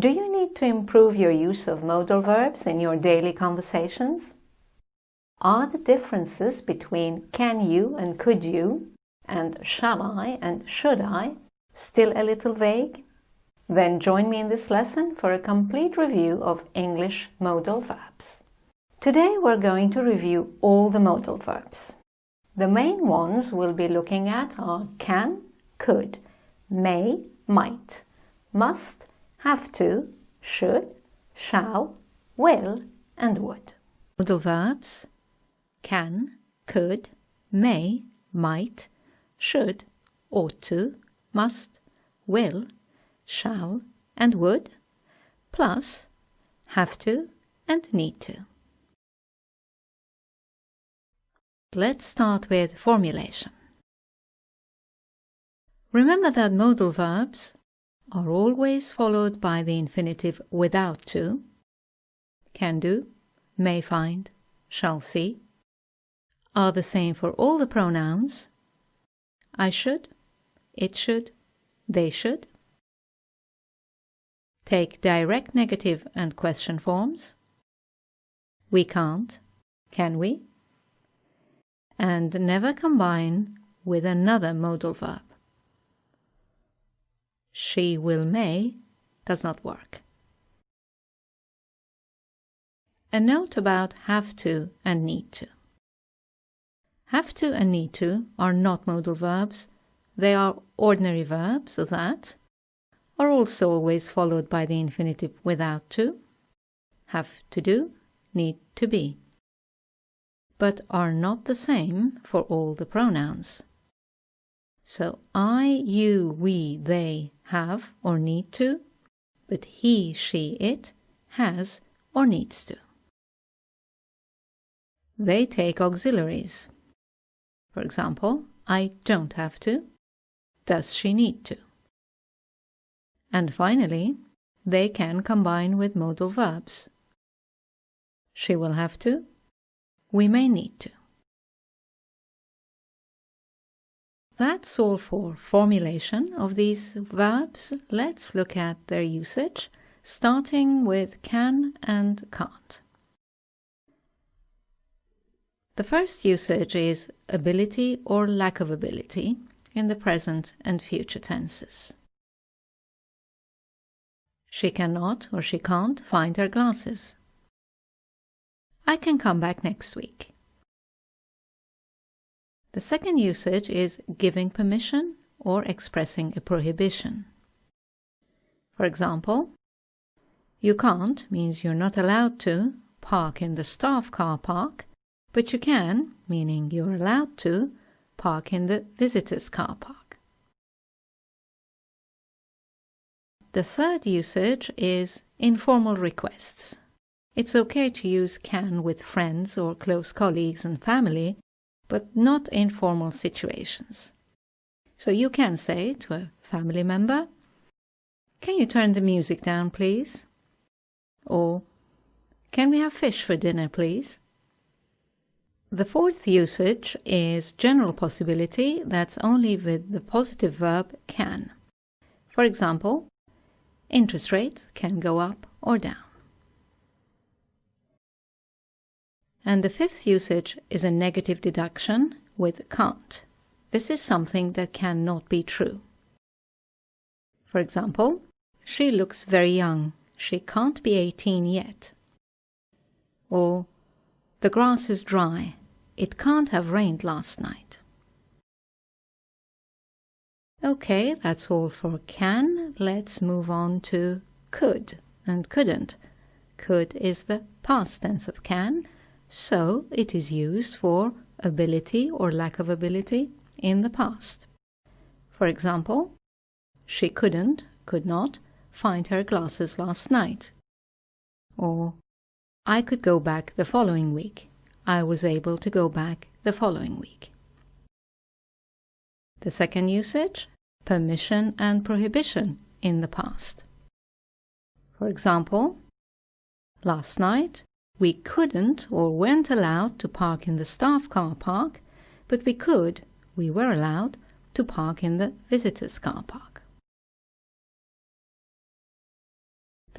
Do you need to improve your use of modal verbs in your daily conversations? Are the differences between can you and could you, and shall I and should I, still a little vague? Then join me in this lesson for a complete review of English modal verbs. Today we're going to review all the modal verbs. The main ones we'll be looking at are can, could, may, might, must, have to, should, shall, will, and would. Modal verbs can, could, may, might, should, ought to, must, will, shall, and would, plus have to and need to. Let's start with formulation. Remember that modal verbs are always followed by the infinitive without to, can do, may find, shall see, are the same for all the pronouns I should, it should, they should, take direct negative and question forms, we can't, can we, and never combine with another modal verb. She will may does not work. A note about have to and need to. Have to and need to are not modal verbs. They are ordinary verbs that are also always followed by the infinitive without to, have to do, need to be, but are not the same for all the pronouns. So I, you, we, they have or need to, but he, she, it has or needs to. They take auxiliaries. For example, I don't have to. Does she need to? And finally, they can combine with modal verbs. She will have to. We may need to. That's all for formulation of these verbs. Let's look at their usage, starting with can and can't. The first usage is ability or lack of ability in the present and future tenses. She cannot or she can't find her glasses. I can come back next week. The second usage is giving permission or expressing a prohibition. For example, you can't means you're not allowed to park in the staff car park, but you can, meaning you're allowed to, park in the visitors car park. The third usage is informal requests. It's okay to use can with friends or close colleagues and family, but not in formal situations. So you can say to a family member, "Can you turn the music down, please?" Or, "Can we have fish for dinner, please?" The fourth usage is general possibility that's only with the positive verb can. For example, interest rate can go up or down. And the fifth usage is a negative deduction with can't. This is something that cannot be true. For example, she looks very young. She can't be 18 yet. Or, the grass is dry. It can't have rained last night. Okay, that's all for can. Let's move on to could and couldn't. Could is the past tense of can, so it is used for ability or lack of ability in the past. For example, she couldn't, could not, find her glasses last night. Or, I could go back the following week. I was able to go back the following week. The second usage, permission and prohibition in the past. For example, last night we couldn't or weren't allowed to park in the staff car park, but we were allowed to park in the visitors car park.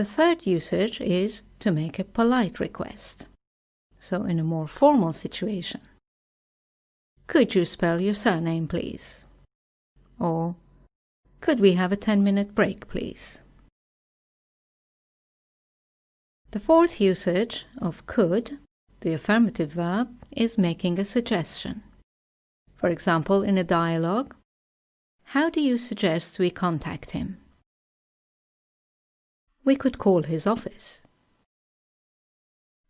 The third usage is to make a polite request. So in a more formal situation, could you spell your surname, please? Or, could we have a 10-minute break, please? The fourth usage of could, the affirmative verb, is making a suggestion. For example, in a dialogue, how do you suggest we contact him? We could call his office.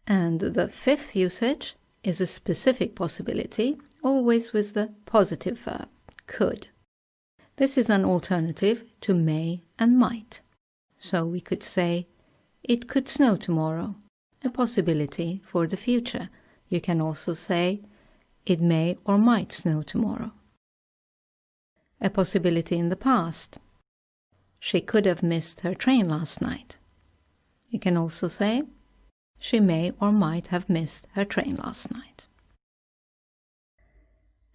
And the fifth usage is a specific possibility, always with the positive verb, could. This is an alternative to may and might. So we could say, it could snow tomorrow, a possibility for the future. You can also say, it may or might snow tomorrow. A possibility in the past. She could have missed her train last night. You can also say, she may or might have missed her train last night.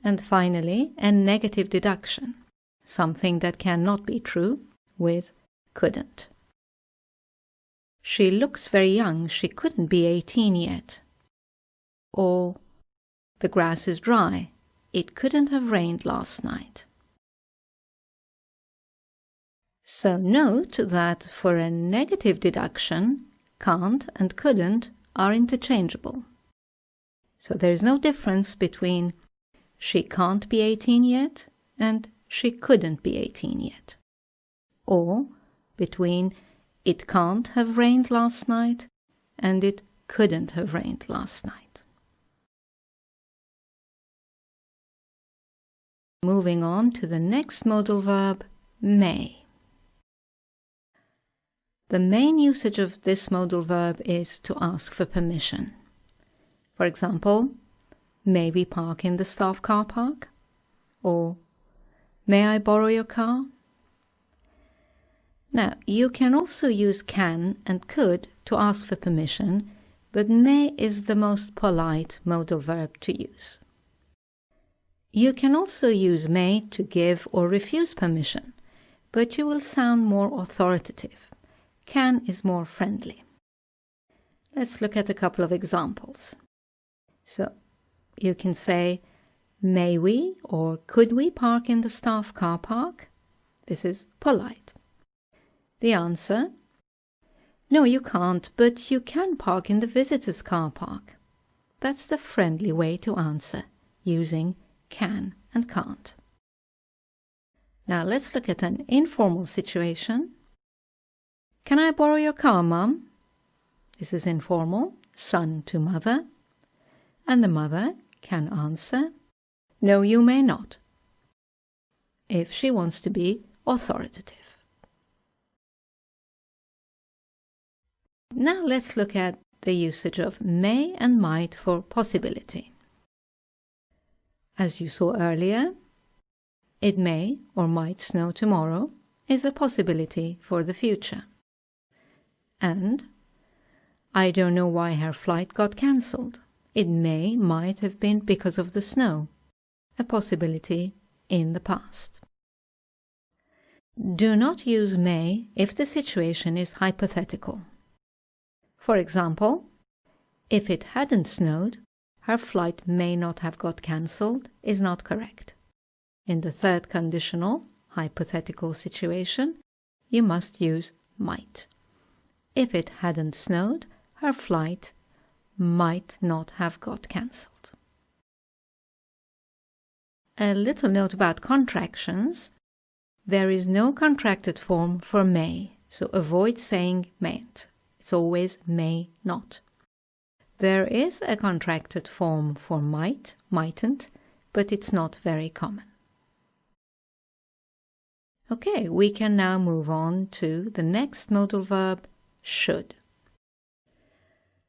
And finally, a negative deduction, something that cannot be true, with couldn't. She looks very young, she couldn't be 18 yet. Or, the grass is dry, it couldn't have rained last night. So note that for a negative deduction, can't and couldn't are interchangeable. So there is no difference between she can't be 18 yet and she couldn't be 18 yet. Or between it can't have rained last night and it couldn't have rained last night. Moving on to the next modal verb, may. The main usage of this modal verb is to ask for permission. For example, may we park in the staff car park? Or, may I borrow your car? Now, you can also use can and could to ask for permission, but may is the most polite modal verb to use. You can also use may to give or refuse permission, but you will sound more authoritative. Can is more friendly. Let's look at a couple of examples. So, you can say, may we or could we park in the staff car park? This is polite. The answer, no, you can't, but you can park in the visitors' car park. That's the friendly way to answer, using can and can't. Now let's look at an informal situation. Can I borrow your car, Mum? This is informal, son to mother. And the mother can answer, no, you may not, if she wants to be authoritative. Now let's look at the usage of may and might for possibility. As you saw earlier, it may or might snow tomorrow is a possibility for the future. And I don't know why her flight got cancelled. It might have been because of the snow, a possibility in the past. Do not use may if the situation is hypothetical. For example, if it hadn't snowed, her flight may not have got cancelled is not correct. In the third conditional, hypothetical situation, you must use might. If it hadn't snowed, her flight might not have got cancelled. A little note about contractions. There is no contracted form for may, so avoid saying mayn't. It's always may not. There is a contracted form for might, mightn't, but it's not very common. Okay, we can now move on to the next modal verb, should.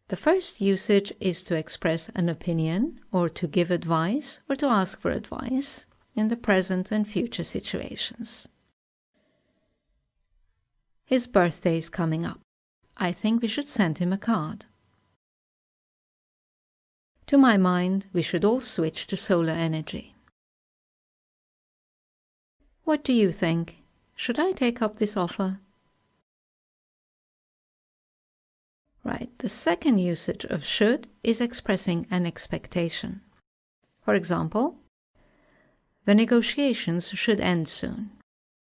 The first usage is to express an opinion or to give advice or to ask for advice in the present and future situations. His birthday is coming up. I think we should send him a card. To my mind, we should all switch to solar energy. What do you think? Should I take up this offer? Right, the second usage of should is expressing an expectation. For example, the negotiations should end soon.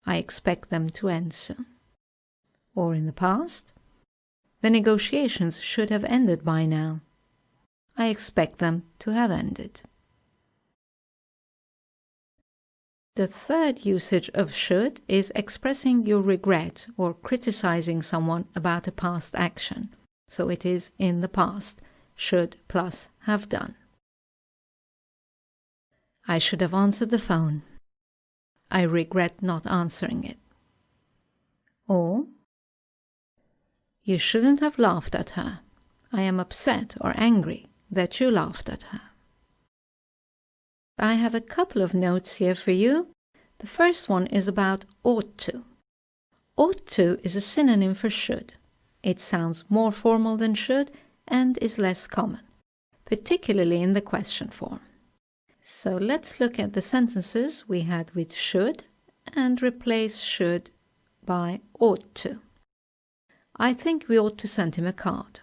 I expect them to end soon. Or in the past, the negotiations should have ended by now. I expect them to have ended. The third usage of should is expressing your regret or criticizing someone about a past action. So it is in the past, should plus have done. I should have answered the phone. I regret not answering it. Or, you shouldn't have laughed at her. I am upset or angry that you laughed at her. I have a couple of notes here for you. The first one is about ought to. Ought to is a synonym for should. It sounds more formal than should and is less common, particularly in the question form. So let's look at the sentences we had with should and replace should by ought to. I think we ought to send him a card.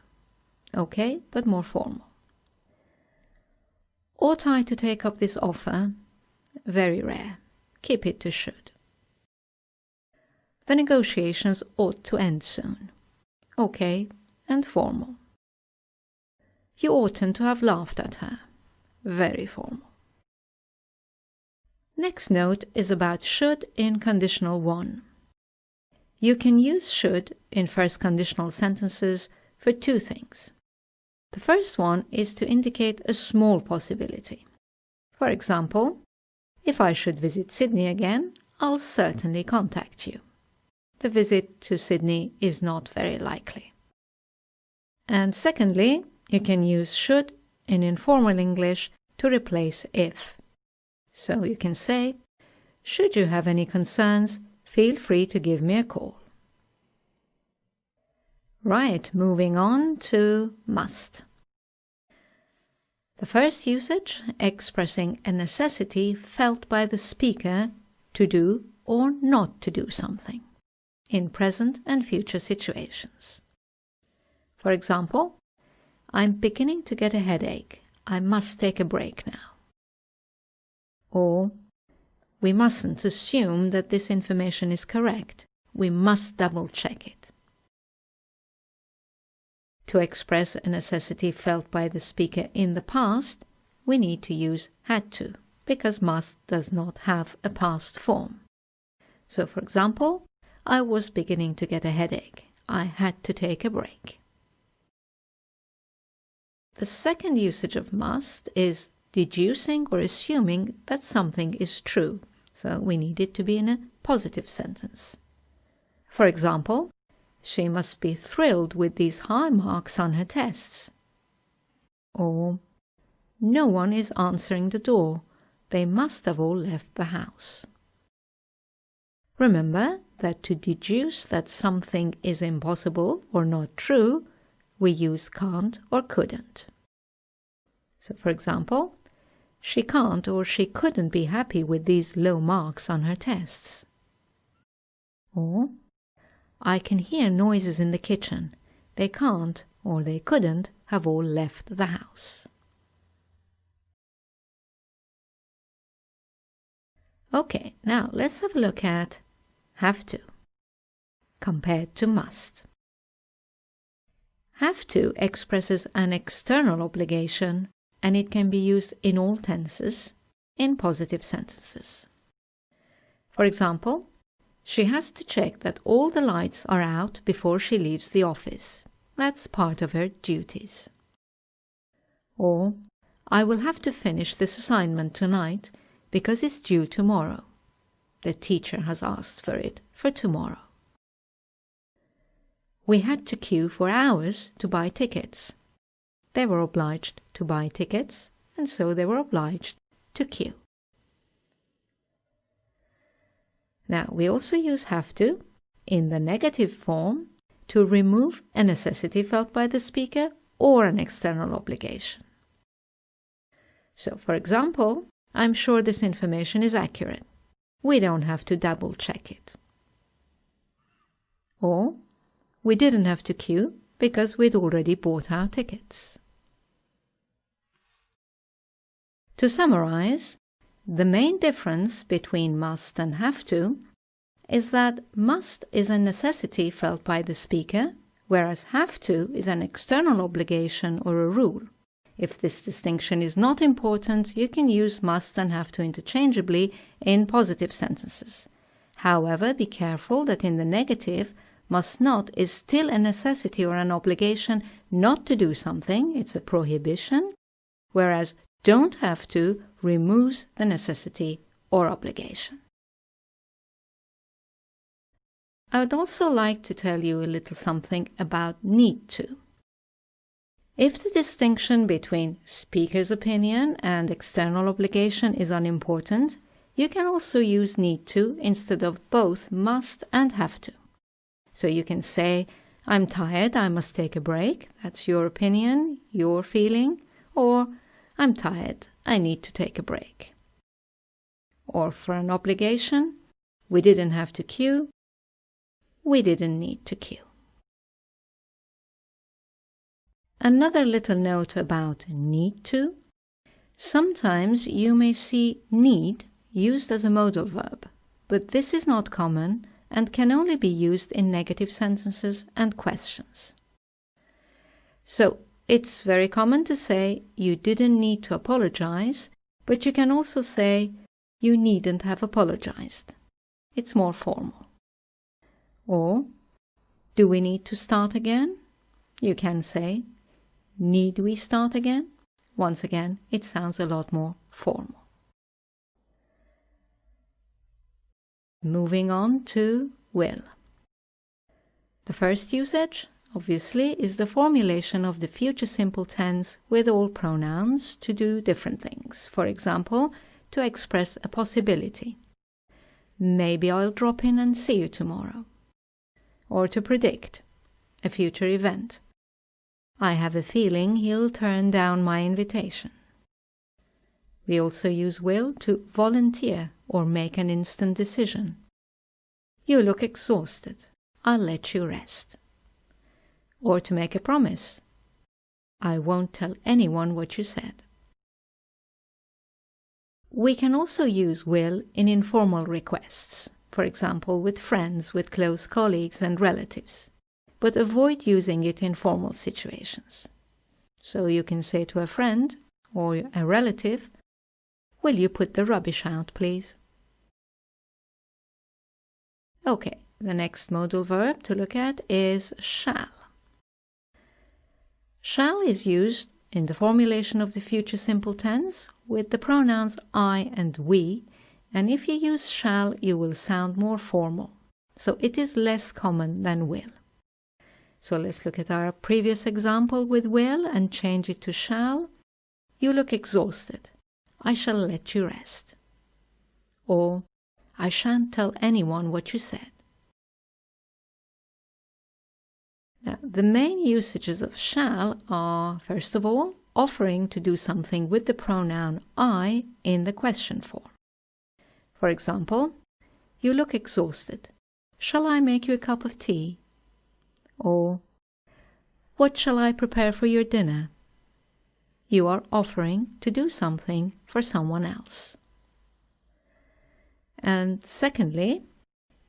Okay, but more formal. Ought I to take up this offer? Very rare. Keep it to should. The negotiations ought to end soon. Okay, and formal. You oughtn't to have laughed at her. Very formal. Next note is about should in conditional 1. You can use should in first conditional sentences for two things. The first one is to indicate a small possibility. For example, if I should visit Sydney again, I'll certainly contact you. The visit to Sydney is not very likely. And secondly, you can use should in informal English to replace if. So you can say, should you have any concerns, feel free to give me a call. Right, moving on to must. The first usage, expressing a necessity felt by the speaker to do or not to do something in present and future situations. For example, I'm beginning to get a headache. I must take a break now. Or, we mustn't assume that this information is correct. We must double-check it. To express a necessity felt by the speaker in the past, we need to use had to, because must does not have a past form. So, for example, I was beginning to get a headache. I had to take a break. The second usage of must is deducing or assuming that something is true, so we need it to be in a positive sentence. For example, she must be thrilled with these high marks on her tests. Or, no one is answering the door. They must have all left the house. Remember that to deduce that something is impossible or not true, we use can't or couldn't. So, for example, she can't or she couldn't be happy with these low marks on her tests. Or, I can hear noises in the kitchen. They can't or they couldn't have all left the house. Okay, now let's have a look at have to compared to must. Have to expresses an external obligation, and it can be used in all tenses in positive sentences. For example, she has to check that all the lights are out before she leaves the office. That's part of her duties. Or, I will have to finish this assignment tonight because it's due tomorrow. The teacher has asked for it for tomorrow. We had to queue for hours to buy tickets. They were obliged to buy tickets, and so they were obliged to queue. Now, we also use have to in the negative form to remove a necessity felt by the speaker or an external obligation. So, for example, I'm sure this information is accurate. We don't have to double check it. Or, we didn't have to queue because we'd already bought our tickets. To summarize, the main difference between must and have to is that must is a necessity felt by the speaker, whereas have to is an external obligation or a rule. If this distinction is not important, you can use must and have to interchangeably in positive sentences. However, be careful that in the negative, must not is still a necessity or an obligation not to do something, it's a prohibition, whereas don't have to removes the necessity or obligation. I would also like to tell you a little something about need to. If the distinction between speaker's opinion and external obligation is unimportant, you can also use need to instead of both must and have to. So you can say, I'm tired, I must take a break. That's your opinion, your feeling. Or, I'm tired, I need to take a break. Or for an obligation, we didn't have to queue, we didn't need to queue. Another little note about need to. Sometimes you may see need used as a modal verb, but this is not common and can only be used in negative sentences and questions. So, it's very common to say you didn't need to apologize, but you can also say you needn't have apologized. It's more formal. Or, do we need to start again? You can say, need we start again? Once again, it sounds a lot more formal. Moving on to will. The first usage, obviously, is the formulation of the future simple tense with all pronouns to do different things. For example, to express a possibility. Maybe I'll drop in and see you tomorrow. Or to predict a future event. I have a feeling he'll turn down my invitation. We also use will to volunteer or make an instant decision. You look exhausted. I'll let you rest. Or to make a promise. I won't tell anyone what you said. We can also use will in informal requests, for example with friends, with close colleagues and relatives, but avoid using it in formal situations. So you can say to a friend or a relative, will you put the rubbish out, please? Okay, the next modal verb to look at is shall. Shall is used in the formulation of the future simple tense with the pronouns I and we, and if you use shall, you will sound more formal. So it is less common than will. So let's look at our previous example with will and change it to shall. You look exhausted. I shall let you rest. Or, I shan't tell anyone what you said. Now, the main usages of shall are, first of all, offering to do something with the pronoun I in the question form. For example, you look exhausted. Shall I make you a cup of tea? Or, what shall I prepare for your dinner? You are offering to do something for someone else. And secondly,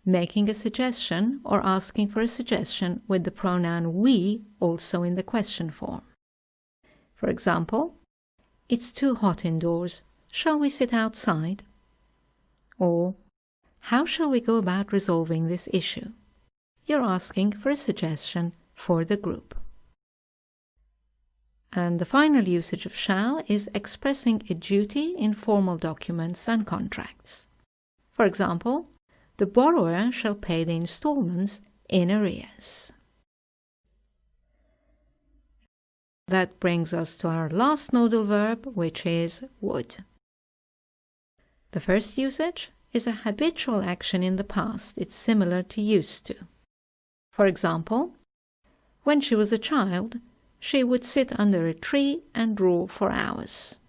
making a suggestion or asking for a suggestion with the pronoun we also in the question form. For example, it's too hot indoors. Shall we sit outside? Or, how shall we go about resolving this issue? You're asking for a suggestion for the group. And the final usage of shall is expressing a duty in formal documents and contracts. For example, the borrower shall pay the installments in arrears. That brings us to our last modal verb, which is would. The first usage is a habitual action in the past. It's similar to used to. For example, when she was a child, she would sit under a tree and draw for hours.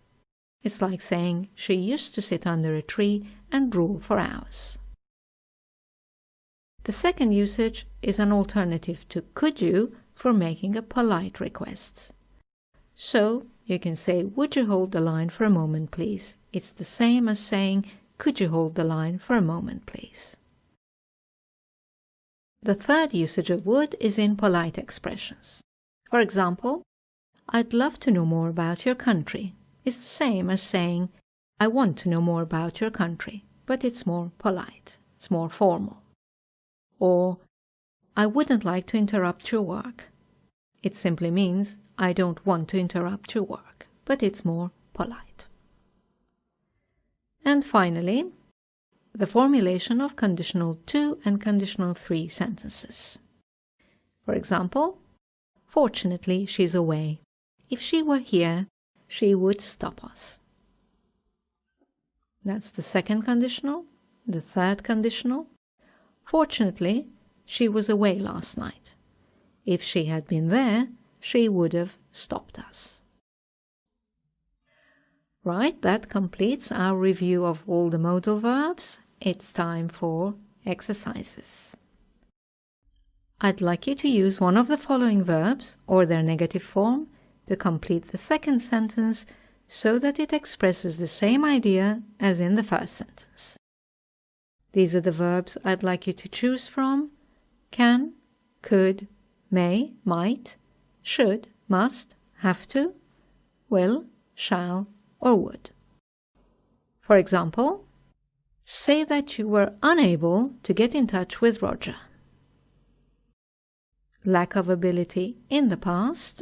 It's like saying she used to sit under a tree and draw for hours. The second usage is an alternative to could you, for making a polite request. So you can say, would you hold the line for a moment, please? It's the same as saying, could you hold the line for a moment, please? The third usage of would is in polite expressions. For example, I'd love to know more about your country. It's the same as saying, I want to know more about your country, but it's more polite, it's more formal. Or, I wouldn't like to interrupt your work. It simply means, I don't want to interrupt your work, but it's more polite. And finally, the formulation of conditional 2 and conditional 3 sentences. For example, fortunately, she's away. If she were here, she would stop us. That's the second conditional. The third conditional. Fortunately, she was away last night. If she had been there, she would have stopped us. Right, that completes our review of all the modal verbs. It's time for exercises. I'd like you to use one of the following verbs or their negative form to complete the second sentence so that it expresses the same idea as in the first sentence. These are the verbs I'd like you to choose from: can, could, may, might, should, must, have to, will, shall, or would. For example, say that you were unable to get in touch with Roger. Lack of ability in the past: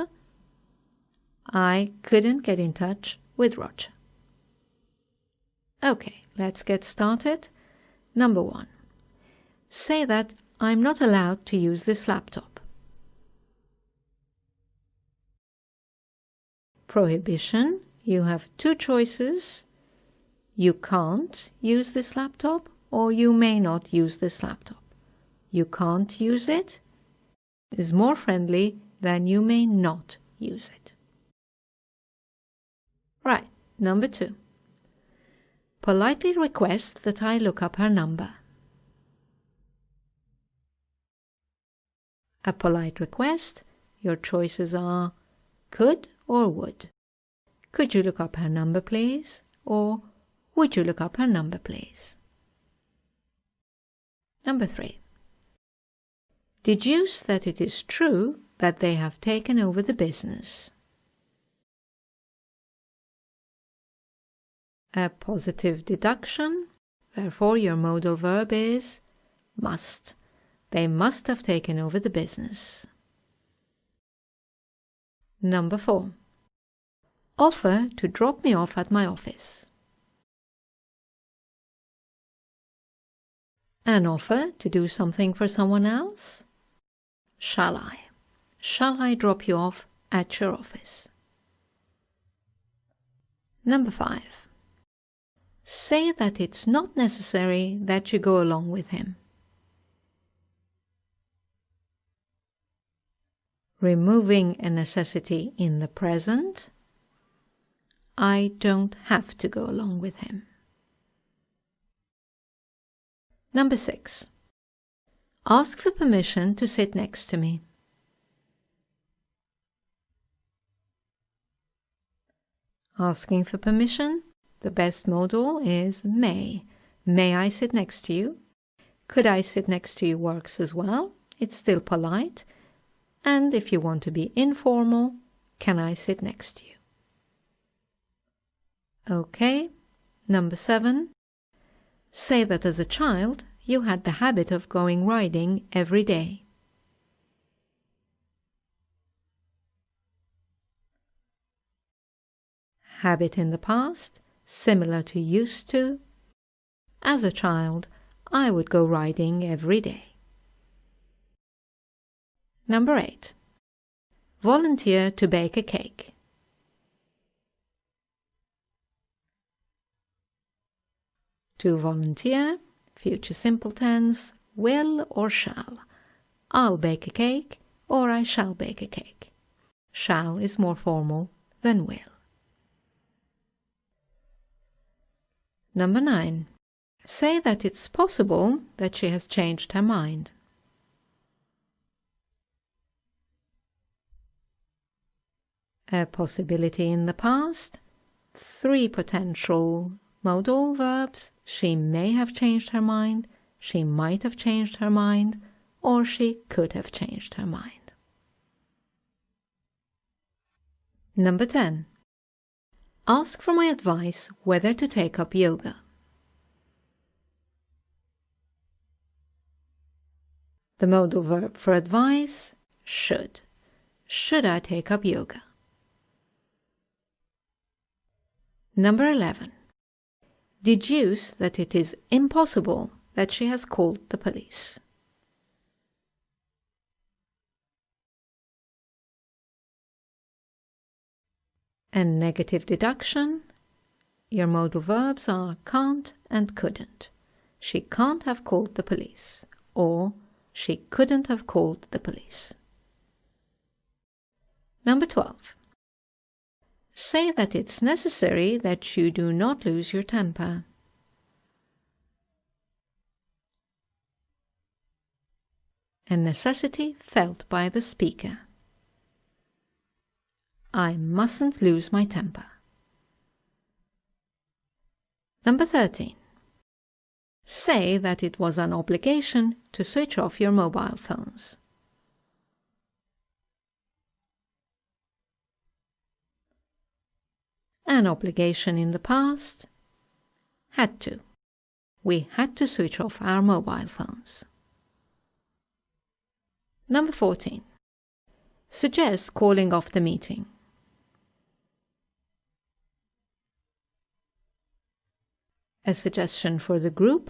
I couldn't get in touch with Roger. Okay, let's get started. Number 1. Say that I'm not allowed to use this laptop. Prohibition. You have two choices. You can't use this laptop, or you may not use this laptop. You can't use it is more friendly than you may not use it. Right, number 2. Politely request that I look up her number. A polite request, your choices are could or would. Could you look up her number, please? Or would you look up her number, please? Number 3. Deduce that it is true that they have taken over the business. A positive deduction, therefore your modal verb is must. They must have taken over the business. Number 4. Offer to drop me off at my office. An offer to do something for someone else? Shall I? Shall I drop you off at your office? Number 5. Say that it's not necessary that you go along with him. Removing a necessity in the present: I don't have to go along with him. Number 6. Ask for permission to sit next to me. Asking for permission, the best modal is may. May I sit next to you? Could I sit next to you works as well. It's still polite. And if you want to be informal, can I sit next to you? Okay. Number 7. Say that as a child, you had the habit of going riding every day. Habit in the past, similar to used to. As a child, I would go riding every day. Number 8. Volunteer to bake a cake. To volunteer, future simple tense, will or shall. I'll bake a cake, or I shall bake a cake. Shall is more formal than will. Number 9. Say that it's possible that she has changed her mind. a possibility in the past, 3 potential modal verbs: she may have changed her mind, she might have changed her mind, or she could have changed her mind. Number 10. Ask for my advice whether to take up yoga. The modal verb for advice, should. Should I take up yoga? Number 11. Deduce that it is impossible that she has called the police. And negative deduction, your modal verbs are can't and couldn't. She can't have called the police, or she couldn't have called the police. Number 12. Say that it's necessary that you do not lose your temper. A necessity felt by the speaker. I mustn't lose my temper. Number 13. Say that it was an obligation to switch off your mobile phones. An obligation in the past, had to. We had to switch off our mobile phones. Number 14. Suggest calling off the meeting. A suggestion for the group: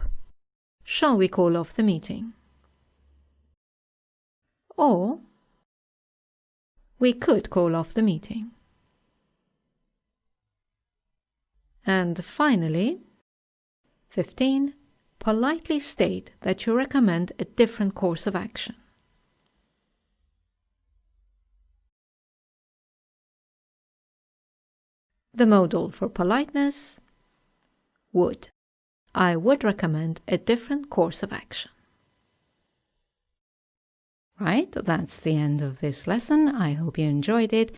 shall we call off the meeting? Or we could call off the meeting. And finally, 15. Politely state that you recommend a different course of action. The modal for politeness, would. I would recommend a different course of action. Right, that's the end of this lesson. I hope you enjoyed it.